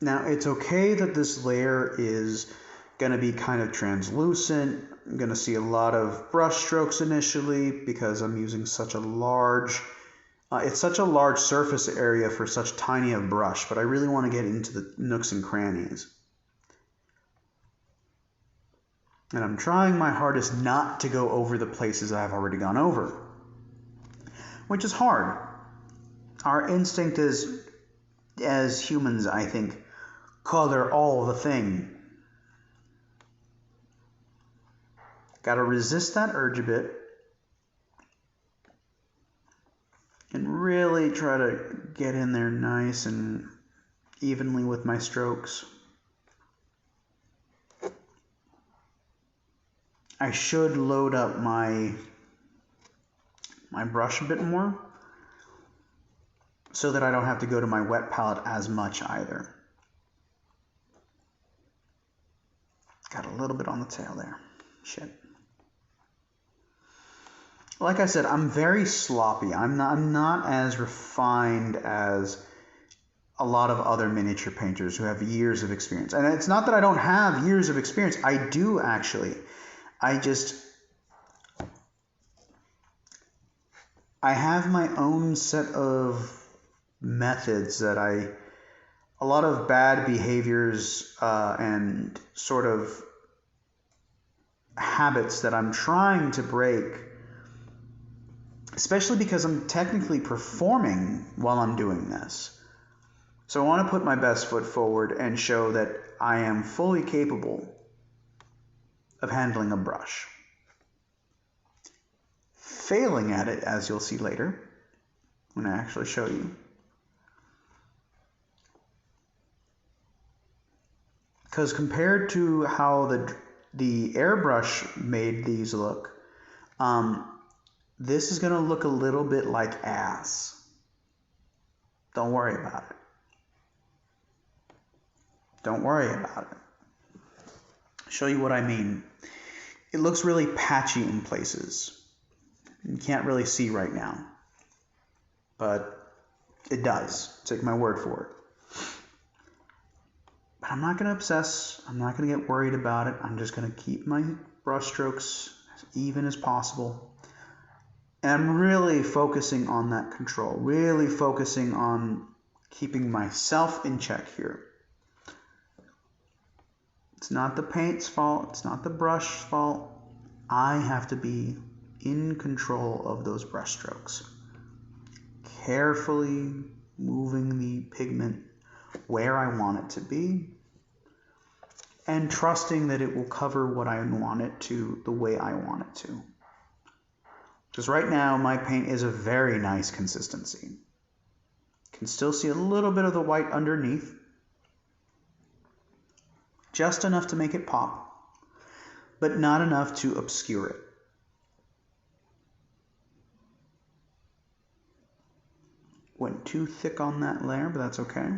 Now, it's okay that this layer is going to be kind of translucent. I'm going to see a lot of brush strokes initially because I'm using such a large, it's such a large surface area for such tiny a brush, but I really want to get into the nooks and crannies. And I'm trying my hardest not to go over the places I've already gone over, which is hard. Our instinct is, as humans, I think, color all the thing. Gotta resist that urge a bit and really try to get in there nice and evenly with my strokes. I should load up my brush a bit more so that I don't have to go to my wet palette as much either. Got a little bit on the tail there. Shit. Like I said, I'm very sloppy. I'm not as refined as a lot of other miniature painters who have years of experience. And it's not that I don't have years of experience. I do actually. I have my own set of methods that a lot of bad behaviors and sort of habits that I'm trying to break, especially because I'm technically performing while I'm doing this. So I want to put my best foot forward and show that I am fully capable of handling a brush. Failing at it, as you'll see later when I actually show you. Because compared to how the airbrush made these look, this is going to look a little bit like ass. Don't worry about it. Don't worry about it. I'll show you what I mean. It looks really patchy in places. You can't really see right now, but it does. Take my word for it. But I'm not going to obsess. I'm not going to get worried about it. I'm just going to keep my brush strokes as even as possible. And I'm really focusing on that control, really focusing on keeping myself in check here. It's not the paint's fault. It's not the brush's fault. I have to be in control of those brush strokes. Carefully moving the pigment where I want it to be and trusting that it will cover what I want it to the way I want it to. Because right now my paint is a very nice consistency. You can still see a little bit of the white underneath. Just enough to make it pop, but not enough to obscure it. Went too thick on that layer, but that's okay.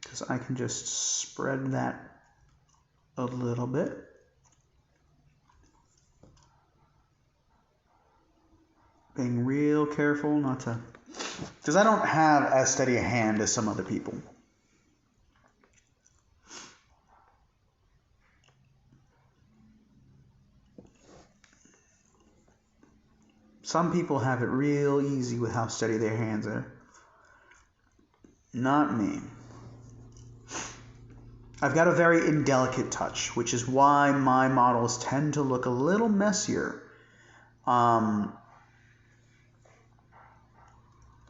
Because I can just spread that a little bit. Being real careful not to, because I don't have as steady a hand as some other people. Some people have it real easy with how steady their hands are. Not me. I've got a very indelicate touch, which is why my models tend to look a little messier.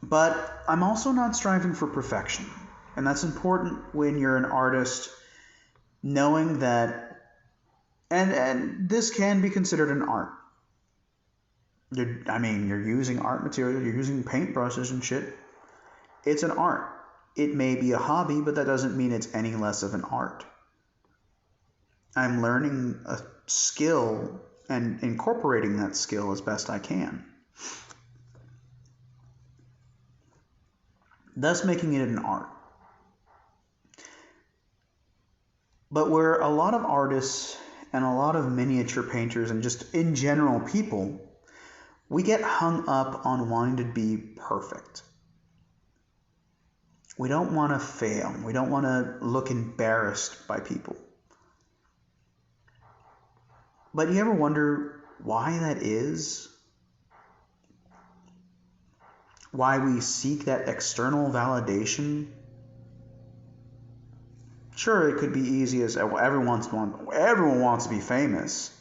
But I'm also not striving for perfection. And that's important when you're an artist, knowing that, and this can be considered an art. You're using art material, you're using paintbrushes and shit. It's an art. It may be a hobby, but that doesn't mean it's any less of an art. I'm learning a skill and incorporating that skill as best I can. Thus making it an art. But where a lot of artists and a lot of miniature painters and just in general people, we get hung up on wanting to be perfect. We don't want to fail. We don't want to look embarrassed by people. But you ever wonder why that is? Why we seek that external validation? Sure, it could be easy as everyone wants to be famous.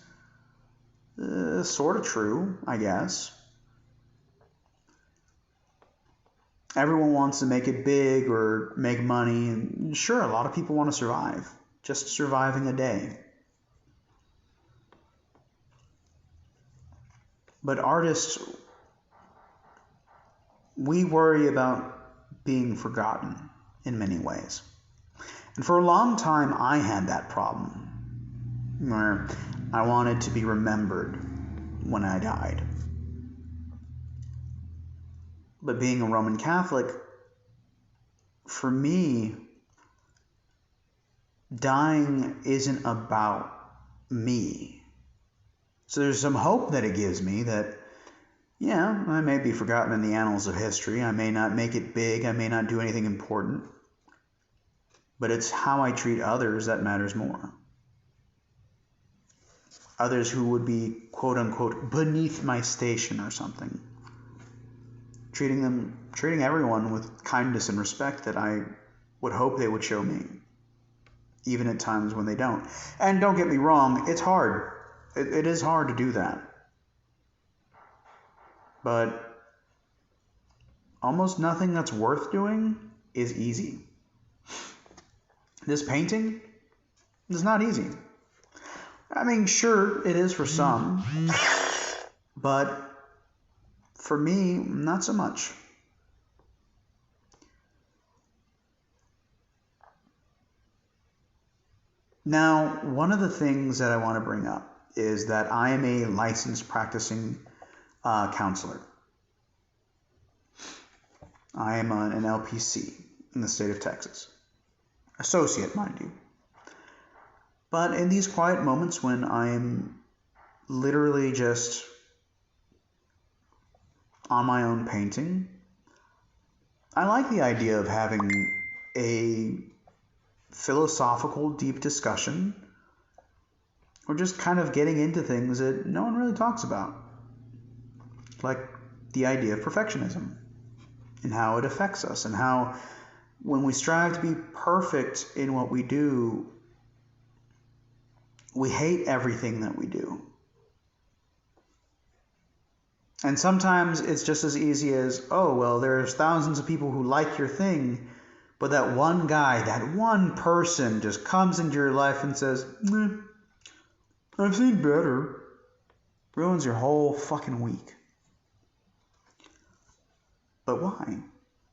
Sort of true, I guess. Everyone wants to make it big or make money, and sure, a lot of people want to survive, just surviving a day. But artists, we worry about being forgotten in many ways. And for a long time, I had that problem, where I wanted to be remembered when I died. But being a Roman Catholic, for me, dying isn't about me. So there's some hope that it gives me that, yeah, I may be forgotten in the annals of history. I may not make it big. I may not do anything important. But it's how I treat others that matters more. Others who would be, quote unquote, beneath my station or something. Treating everyone with kindness and respect that I would hope they would show me, even at times when they don't. And don't get me wrong, it's hard. It is hard to do that. But almost nothing that's worth doing is easy. This painting is not easy. I mean, sure, it is for some, but for me, not so much. Now, one of the things that I want to bring up is that I am a licensed practicing counselor. I am an LPC in the state of Texas. Associate, mind you. But in these quiet moments when I'm literally just on my own painting, I like the idea of having a philosophical, deep discussion, or just kind of getting into things that no one really talks about, like the idea of perfectionism and how it affects us, and how when we strive to be perfect in what we do, we hate everything that we do. And sometimes it's just as easy as, oh, well, there's thousands of people who like your thing, but that one guy, that one person just comes into your life and says, I've seen better. Ruins your whole fucking week. But why?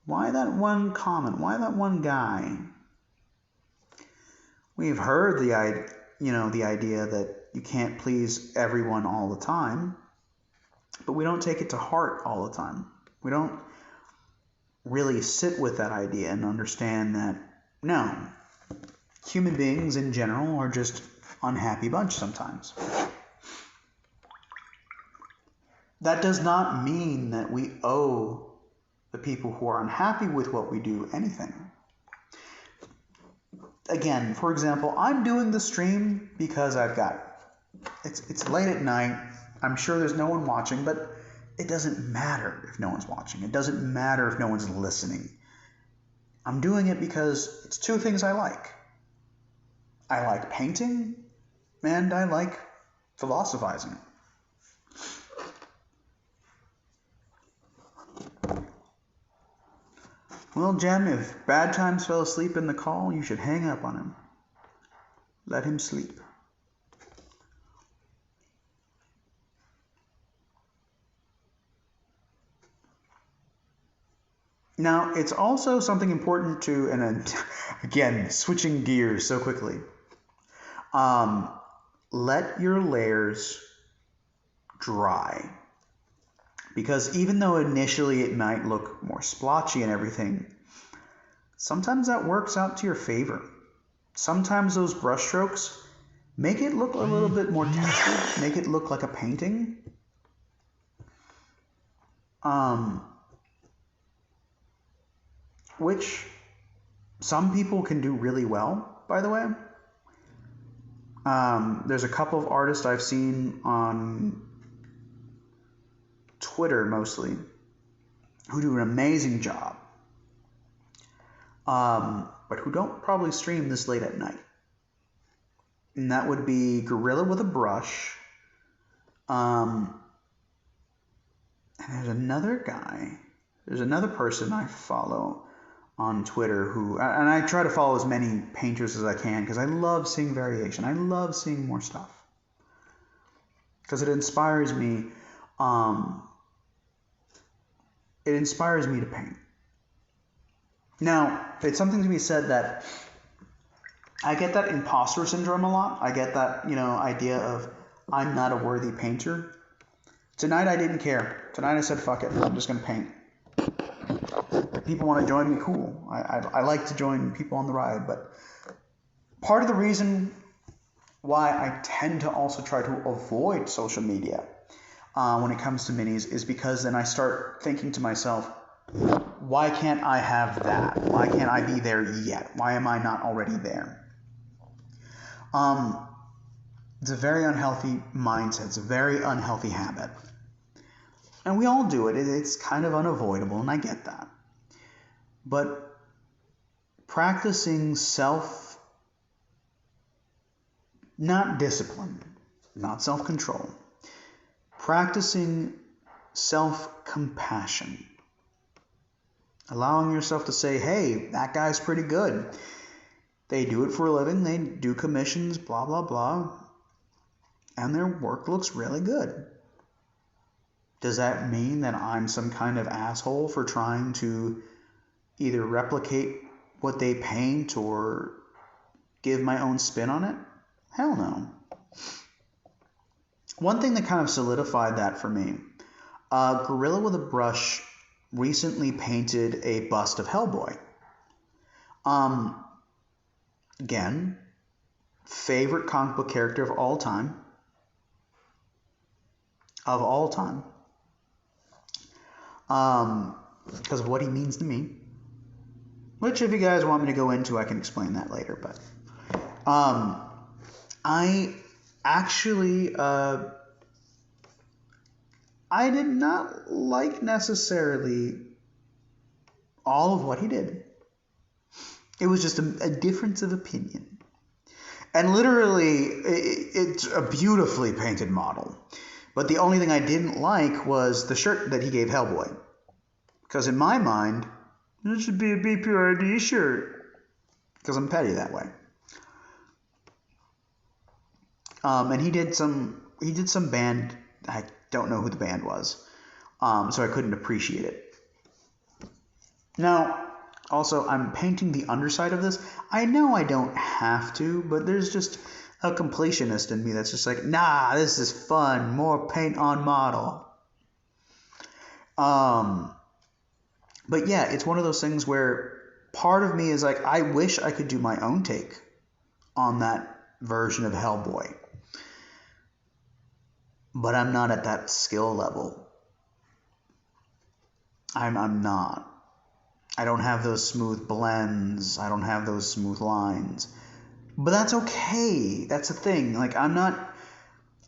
Why that one comment? Why that one guy? We've heard the idea that you can't please everyone all the time, but we don't take it to heart all the time. We don't really sit with that idea and understand that, no, human beings in general are just unhappy bunch sometimes. That does not mean that we owe the people who are unhappy with what we do anything. Again, for example, I'm doing the stream because it's late at night. I'm sure there's no one watching, but it doesn't matter if no one's watching. It doesn't matter if no one's listening. I'm doing it because it's two things I like. I like painting, and I like philosophizing. Well, Jen, if Bad Times fell asleep in the call, you should hang up on him. Let him sleep. Now, it's also something important to, and again, switching gears so quickly, let your layers dry. Because even though initially it might look more splotchy and everything, sometimes that works out to your favor. Sometimes those brushstrokes make it look a little bit more textured, make it look like a painting. Which Some people can do really well, by the way. There's a couple of artists I've seen on Twitter mostly who do an amazing job, but who don't probably stream this late at night. And that would be Gorilla with a Brush. And there's another guy. There's another person I follow on Twitter who, and I try to follow as many painters as I can because I love seeing variation. I love seeing more stuff because it inspires me. It inspires me to paint. Now, it's something to be said that I get that imposter syndrome a lot. I get that, idea of I'm not a worthy painter. Tonight I didn't care. Tonight I said, fuck it. I'm just going to paint. People want to join me, cool. I like to join people on the ride, but part of the reason why I tend to also try to avoid social media when it comes to minis is because then I start thinking to myself, why can't I have that? Why can't I be there yet? Why am I not already there? It's a very unhealthy mindset. It's a very unhealthy habit. And we all do it. It's kind of unavoidable, and I get that. But practicing not discipline, not self-control, practicing self-compassion, allowing yourself to say, hey, that guy's pretty good. They do it for a living. They do commissions, blah, blah, blah. And their work looks really good. Does that mean that I'm some kind of asshole for trying to either replicate what they paint or give my own spin on it? Hell no. One thing that kind of solidified that for me, Gorilla with a Brush recently painted a bust of Hellboy. Again, favorite comic book character of all time. Because of what he means to me. Which, if you guys want me to go into, I can explain that later. But I actually I did not like necessarily all of what he did. It was just a difference of opinion. And literally, it's a beautifully painted model. But the only thing I didn't like was the shirt that he gave Hellboy. Because in my mind, it should be a BPRD shirt. Because I'm petty that way. And he did some band, I don't know who the band was. So I couldn't appreciate it. Now, also, I'm painting the underside of this. I know I don't have to, but there's just a completionist in me that's just like, nah, this is fun. More paint on model. But yeah, it's one of those things where part of me is like, I wish I could do my own take on that version of Hellboy. But I'm not at that skill level. I'm not. I don't have those smooth blends. I don't have those smooth lines. But that's okay. That's the thing. Like, I'm not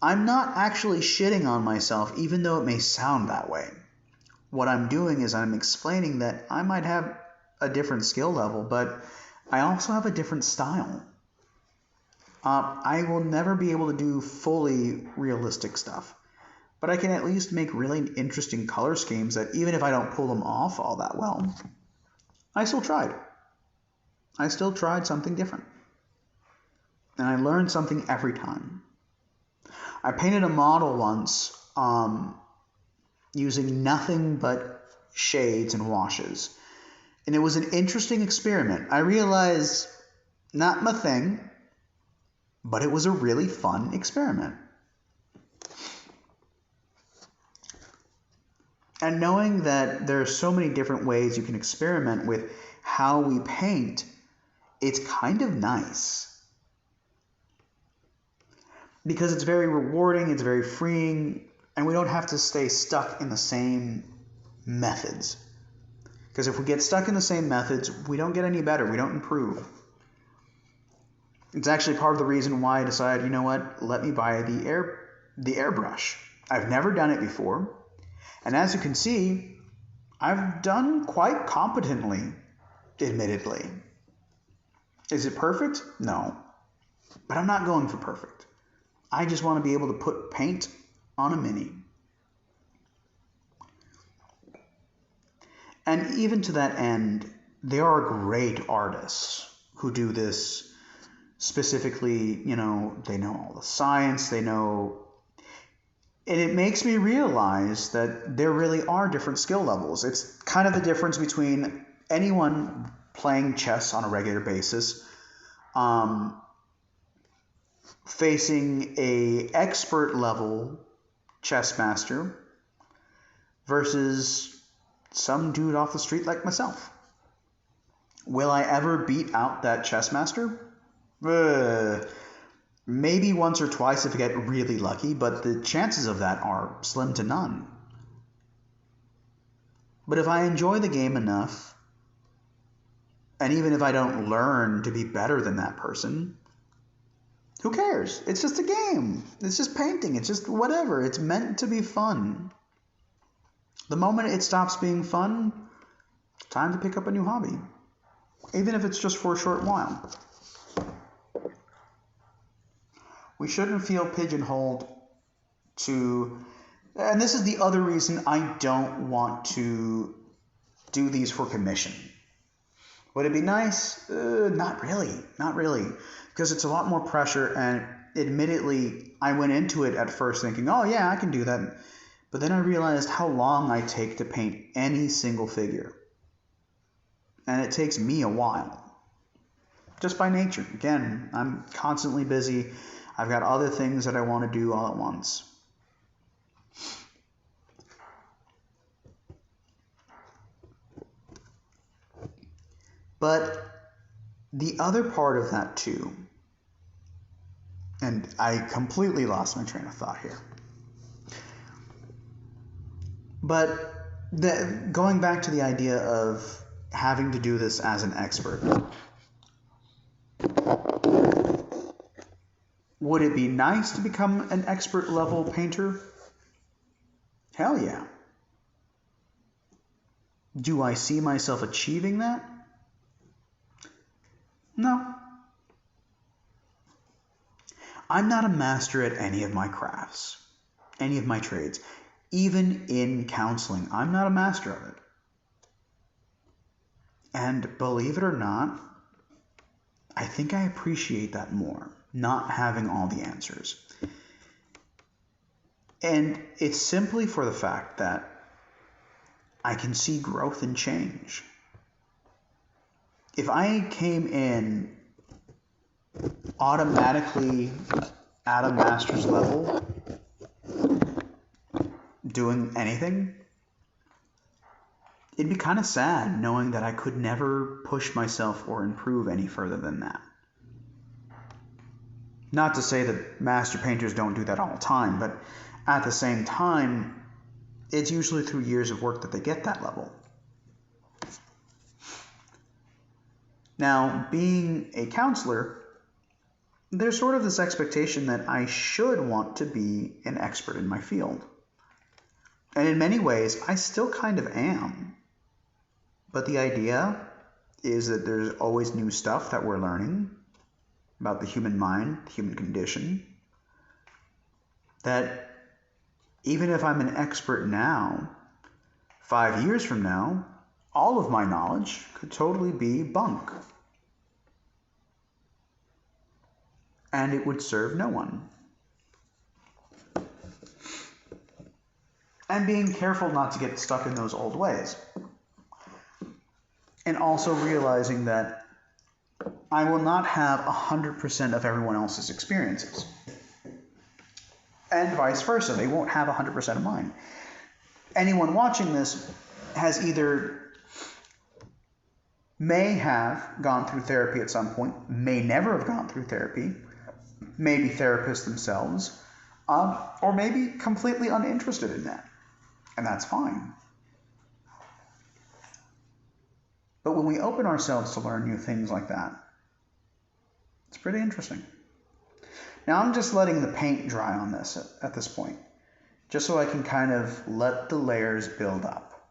actually shitting on myself, even though it may sound that way. What I'm doing is I'm explaining that I might have a different skill level, but I also have a different style. I will never be able to do fully realistic stuff, but I can at least make really interesting color schemes that even if I don't pull them off all that well, I still tried. I still tried something different. And I learned something every time. I painted a model once using nothing but shades and washes. And it was an interesting experiment. I realized, not my thing, but it was a really fun experiment. And knowing that there are so many different ways you can experiment with how we paint, it's kind of nice. Because it's very rewarding, it's very freeing, and we don't have to stay stuck in the same methods. Because if we get stuck in the same methods, we don't get any better. We don't improve. It's actually part of the reason why I decided, you know what, let me buy the airbrush. I've never done it before. And as you can see, I've done quite competently, admittedly. Is it perfect? No. But I'm not going for perfect. I just want to be able to put paint on a mini. And even to that end, there are great artists who do this specifically, they know all the science, they know. And it makes me realize that there really are different skill levels. It's kind of the difference between anyone playing chess on a regular basis, facing a expert level chess master versus some dude off the street like myself. Will I ever beat out that chess master? Maybe once or twice if I get really lucky, but the chances of that are slim to none. But if I enjoy the game enough, and even if I don't learn to be better than that person, who cares? It's just a game. It's just painting. It's just whatever. It's meant to be fun. The moment it stops being fun, it's time to pick up a new hobby. Even if it's just for a short while. We shouldn't feel pigeonholed to, and this is the other reason I don't want to do these for commission. Would it be nice? Not really. Because it's a lot more pressure, and admittedly, I went into it at first thinking, oh yeah, I can do that. But then I realized how long I take to paint any single figure. And it takes me a while. Just by nature. Again, I'm constantly busy. I've got other things that I want to do all at once. But the other part of that too, and I completely lost my train of thought here. But going back to the idea of having to do this as an expert, would it be nice to become an expert level painter? Hell yeah. Do I see myself achieving that? No. I'm not a master at any of my crafts, any of my trades. Even in counseling, I'm not a master of it. And believe it or not, I think I appreciate that more, not having all the answers. And it's simply for the fact that I can see growth and change. If I came in automatically at a master's level, doing anything, it'd be kind of sad knowing that I could never push myself or improve any further than that. Not to say that master painters don't do that all the time, but at the same time, it's usually through years of work that they get that level. Now, being a counselor, there's sort of this expectation that I should want to be an expert in my field. And in many ways, I still kind of am. But the idea is that there's always new stuff that we're learning about the human mind, the human condition. That even if I'm an expert now, 5 years from now, all of my knowledge could totally be bunk. And it would serve no one. And being careful not to get stuck in those old ways. And also realizing that I will not have 100% of everyone else's experiences. And vice versa, they won't have 100% of mine. Anyone watching this has either may have gone through therapy at some point, may never have gone through therapy, may be therapists themselves, or may be completely uninterested in that. And that's fine. But when we open ourselves to learn new things like that, it's pretty interesting. Now I'm just letting the paint dry on this at this point, just so I can kind of let the layers build up.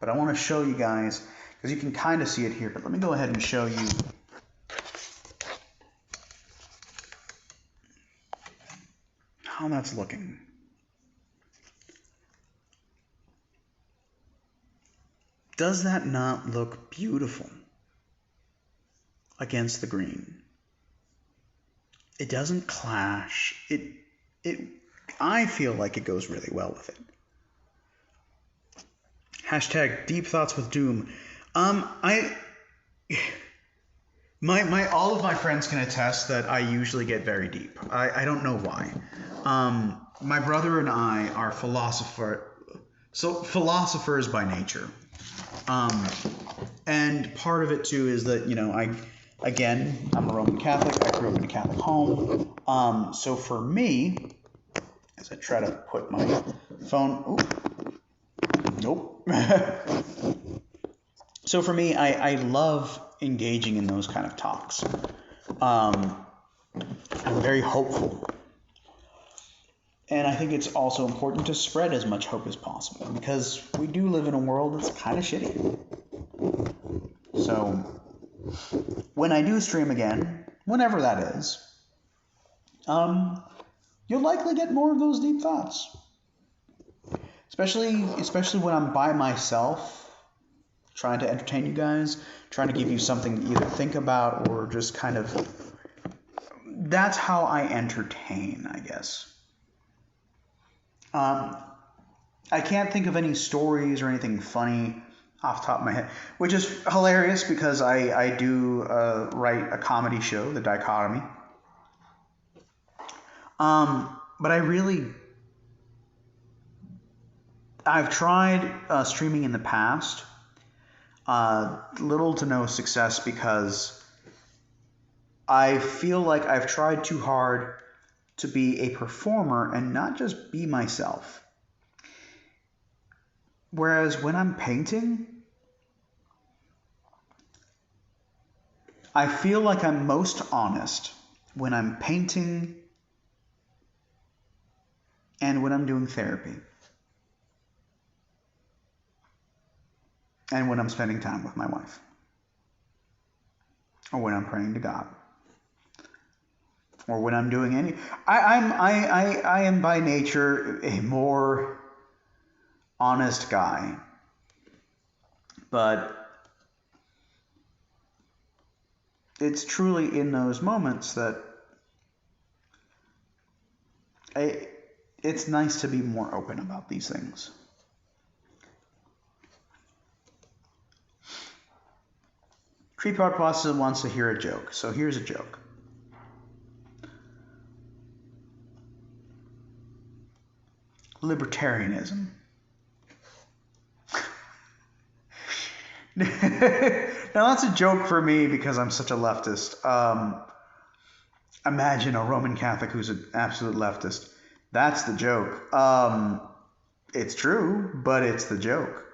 But I want to show you guys, because you can kind of see it here, but let me go ahead and show you how that's looking. Does that not look beautiful against the green? It doesn't clash. I feel like it goes really well with it. Hashtag deep thoughts with doom. All of my friends can attest that I usually get very deep. I don't know why. My brother and I are philosophers by nature. And part of it too is that, I'm a Roman Catholic. I grew up in a Catholic home. So for me, as I try to put my phone, nope. So for me, I love engaging in those kind of talks. I'm very hopeful. And I think it's also important to spread as much hope as possible, because we do live in a world that's kind of shitty. So when I do stream again, whenever that is, you'll likely get more of those deep thoughts. Especially when I'm by myself, trying to entertain you guys, trying to give you something to either think about or just kind of... That's how I entertain, I guess. I can't think of any stories or anything funny off the top of my head, which is hilarious because I do write a comedy show, The Dichotomy. But I've tried streaming in the past. Little to no success because I feel like I've tried too hard to be a performer and not just be myself. Whereas when I'm painting, I feel like I'm most honest when I'm painting and when I'm doing therapy. And when I'm spending time with my wife. Or when I'm praying to God. Or when I'm doing any... I am by nature a more honest guy. But it's truly in those moments that it's nice to be more open about these things. Creepart Pasta wants to hear a joke, so here's a joke. Libertarianism. Now that's a joke for me because I'm such a leftist. Imagine a Roman Catholic who's an absolute leftist. That's the joke. It's true, but it's the joke.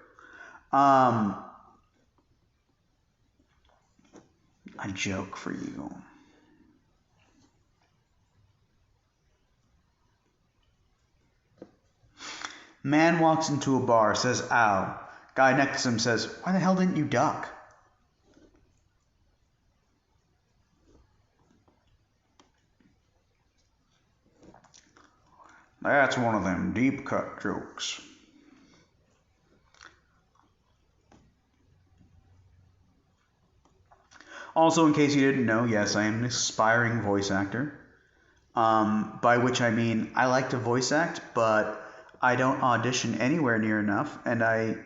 A joke for you. Man walks into a bar, says, ow. Guy next to him says, why the hell didn't you duck? That's one of them deep cut jokes. Also, in case you didn't know, yes, I am an aspiring voice actor. By which I mean I like to voice act, but I don't audition anywhere near enough, and I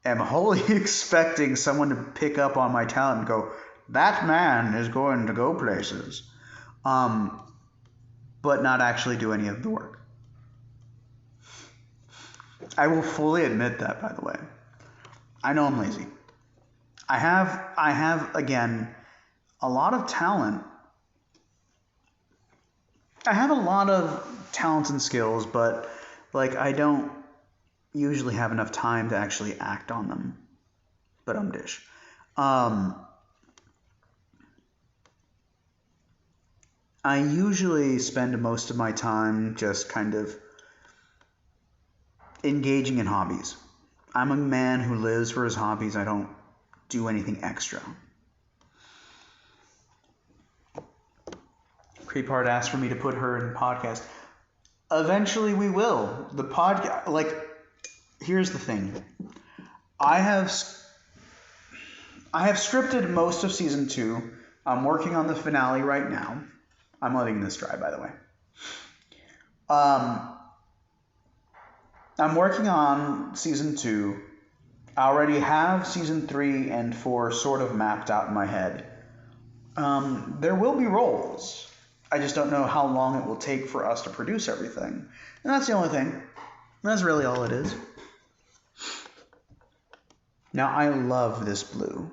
am wholly expecting someone to pick up on my talent and go, that man is going to go places, but not actually do any of the work. I will fully admit that, by the way. I know I'm lazy. I have again a lot of talent. I have a lot of talents and skills, but like I don't usually have enough time to actually act on them. But dish. I usually spend most of my time just kind of engaging in hobbies. I'm a man who lives for his hobbies. I don't do anything extra. Creepart asked for me to put her in podcast. Eventually we will. The podcast, like, here's the thing. I have scripted most of season 2. I'm working on the finale right now. I'm letting this dry, by the way. I'm working on season 2. I already have season 3 and 4 sort of mapped out in my head. There will be roles. I just don't know how long it will take for us to produce everything. And that's the only thing. That's really all it is. Now, I love this blue.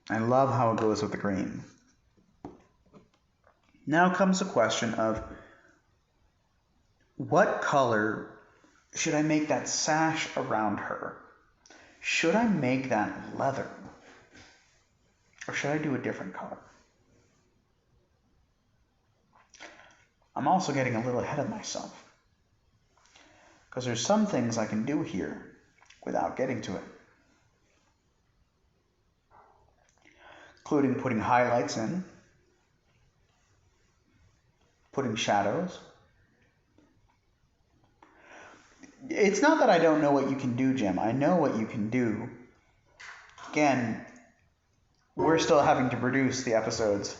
I love how it goes with the green. Now comes the question of what color should I make that sash around her? Should I make that leather? Or should I do a different color? I'm also getting a little ahead of myself, because there's some things I can do here without getting to it, including putting highlights in, putting shadows. It's not that I don't know what you can do, Jim. I know what you can do. Again, we're still having to produce the episodes.